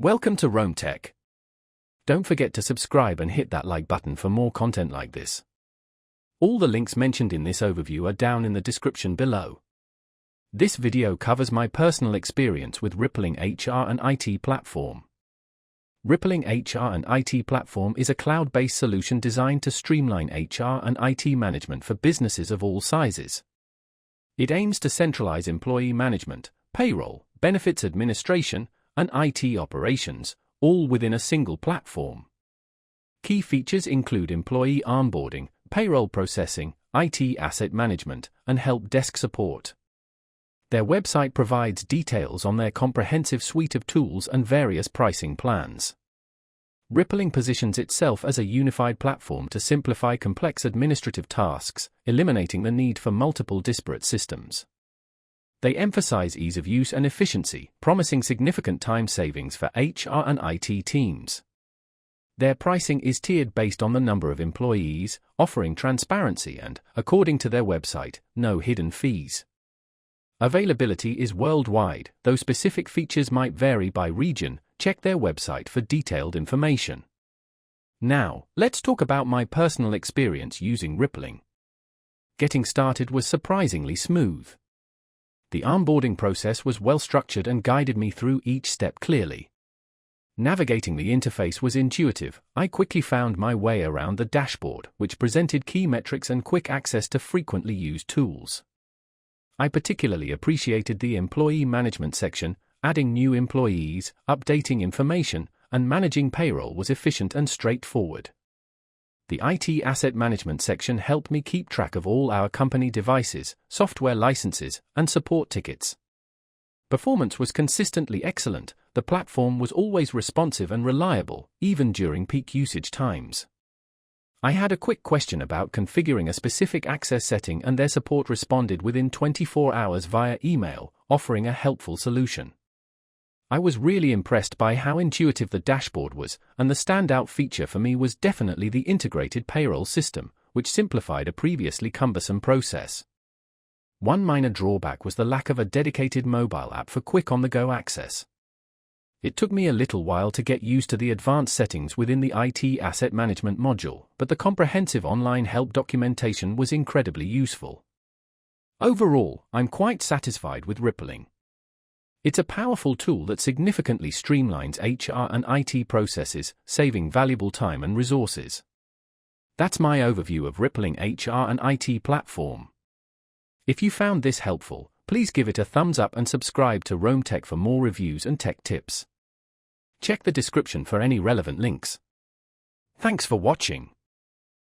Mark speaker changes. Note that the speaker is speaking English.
Speaker 1: Welcome to Rome Tech. Don't forget to subscribe and hit that like button for more content like this. All the links mentioned in this overview are down in the description below. This video covers my personal experience with Rippling HR and IT platform. Rippling HR and IT platform is a cloud-based solution designed to streamline HR and IT management for businesses of all sizes. It aims to centralize employee management, payroll, benefits administration, and IT operations, all within a single platform. Key features include employee onboarding, payroll processing, IT asset management, and help desk support. Their website provides details on their comprehensive suite of tools and various pricing plans. Rippling positions itself as a unified platform to simplify complex administrative tasks, eliminating the need for multiple disparate systems. They emphasize ease of use and efficiency, promising significant time savings for HR and IT teams. Their pricing is tiered based on the number of employees, offering transparency and, according to their website, no hidden fees. Availability is worldwide, though specific features might vary by region. Check their website for detailed information. Now, let's talk about my personal experience using Rippling. Getting started was surprisingly smooth. The onboarding process was well structured and guided me through each step clearly. Navigating the interface was intuitive. I quickly found my way around the dashboard, which presented key metrics and quick access to frequently used tools. I particularly appreciated the employee management section. Adding new employees, updating information, and managing payroll was efficient and straightforward. The IT asset management section helped me keep track of all our company devices, software licenses, and support tickets. Performance was consistently excellent. The platform was always responsive and reliable, even during peak usage times. I had a quick question about configuring a specific access setting, and their support responded within 24 hours via email, offering a helpful solution. I was really impressed by how intuitive the dashboard was, and the standout feature for me was definitely the integrated payroll system, which simplified a previously cumbersome process. One minor drawback was the lack of a dedicated mobile app for quick on-the-go access. It took me a little while to get used to the advanced settings within the IT asset management module, but the comprehensive online help documentation was incredibly useful. Overall, I'm quite satisfied with Rippling. It's a powerful tool that significantly streamlines HR and IT processes, saving valuable time and resources. That's my overview of Rippling HR and IT platform. If you found this helpful, please give it a thumbs up and subscribe to Rome Tech for more reviews and tech tips. Check the description for any relevant links. Thanks for watching.